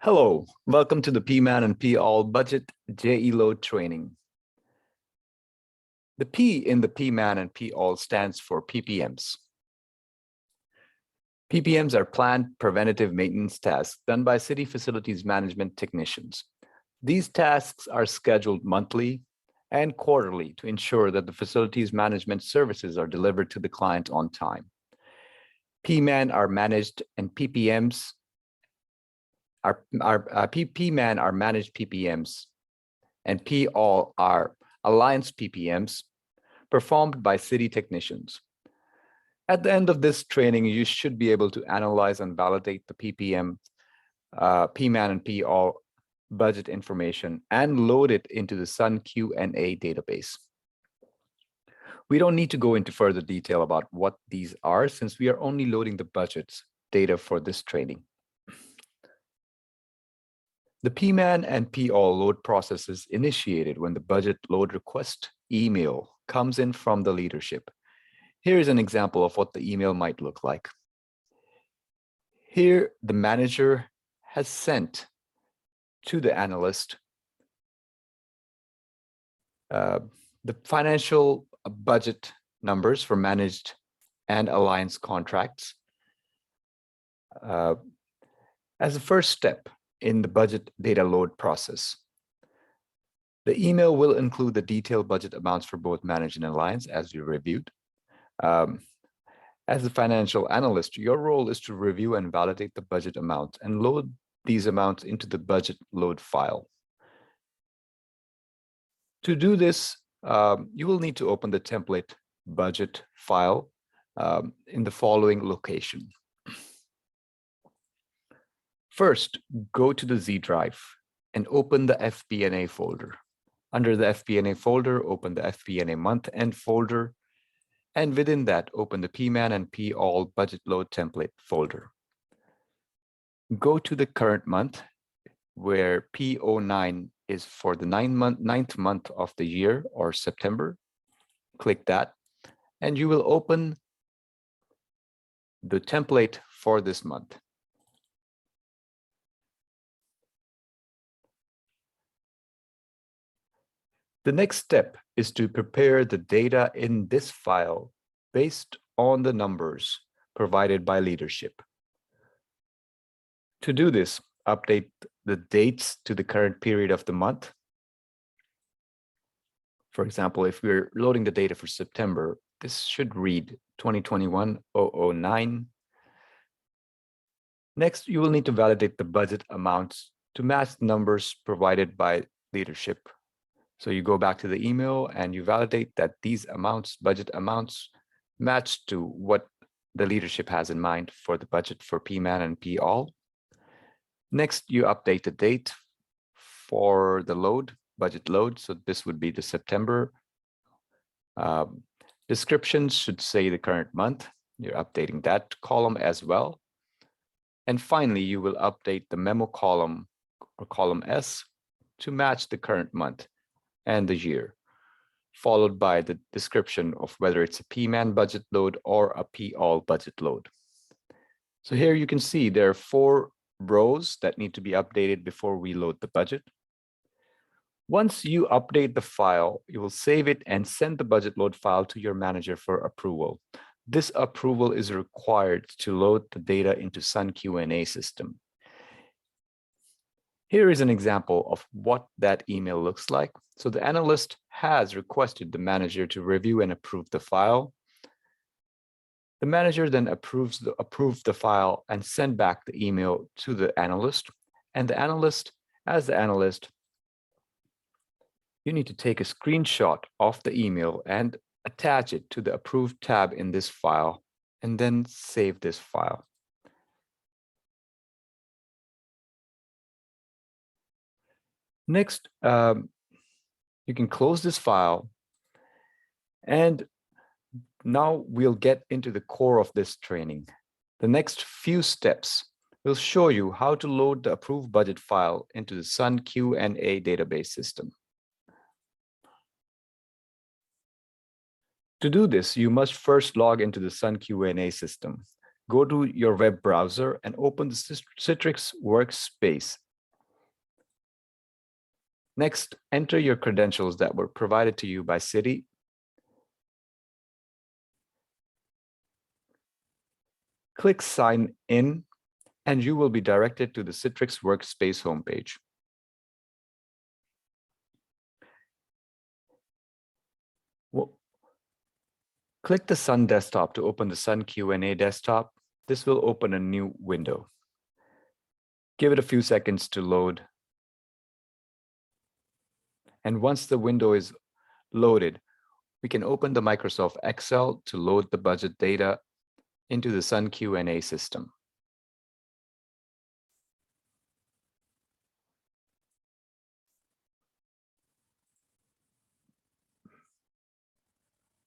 Hello, welcome to the PMAN and PAll Budget JE Load training. The P in the PMAN and PAll stands for PPMs. PPMs are planned preventative maintenance tasks done by city facilities management technicians. These tasks are scheduled monthly and quarterly to ensure that the facilities management services are delivered to the client on time. PMAN are managed and PPMs PMAN are managed PPMs and PAll are alliance PPMs performed by city technicians. At the end of this training, you should be able to analyze and validate the PPM, PMAN and PAll budget information and load it into the Sun Q&A database. We don't need to go into further detail about what these are since we are only loading the budgets data for this training. The PMAN and PAll load process is initiated when the budget load request email comes in from the leadership. Here is an example of what the email might look like. Here, the manager has sent to the analyst the financial budget numbers for managed and alliance contracts as a first step in the budget data load process. The email will include the detailed budget amounts for both managed and alliance as we reviewed. As a financial analyst, your role is to review and validate the budget amount and load these amounts into the budget load file. To do this, you will need to open the template budget file in the following location. First, go to the Z drive and open the FP&A folder. Under the FP&A folder, open the FP&A month-end folder, and within that, open the PMAN and PAll budget load template folder. Go to the current month, where P09 is for the ninth month of the year, or September. Click that, and you will open the template for this month. The next step is to prepare the data in this file based on the numbers provided by leadership. To do this, update the dates to the current period of the month. For example, if we're loading the data for September, this should read 2021-009. Next, you will need to validate the budget amounts to match the numbers provided by leadership. So you go back to the email and you validate that these amounts, budget amounts, match to what the leadership has in mind for the budget for PMAN and PAll. Next, you update the date for the load, budget load. So this would be the September. Descriptions should say the current month. You're updating that column as well. And finally, you will update the memo column or column S to match the current month and the year, followed by the description of whether it's a PMAN budget load or a PAll budget load. So here you can see there are 4 rows that need to be updated before we load the budget. Once you update the file, you will save it and send the budget load file to your manager for approval. This approval is required to load the data into Sun Q&A system. Here is an example of what that email looks like. So the analyst has requested the manager to review and approve the file. The manager then approves the file and send back the email to the analyst. And the analyst, as the analyst, you need to take a screenshot of the email and attach it to the approved tab in this file, and then save this file. Next, you can close this file, and now we'll get into the core of this training. The next few steps will show you how to load the approved budget file into the Sun Q&A database system. To do this, you must first log into the Sun Q&A system. Go to your web browser and open the Citrix workspace Next, enter your credentials that were provided to you by Citi. Click Sign In, and you will be directed to the Citrix Workspace homepage. Click the Sun desktop to open the Sun Q&A desktop. This will open a new window. Give it a few seconds to load. And once the window is loaded, we can open the Microsoft Excel to load the budget data into the Sun Q&A system.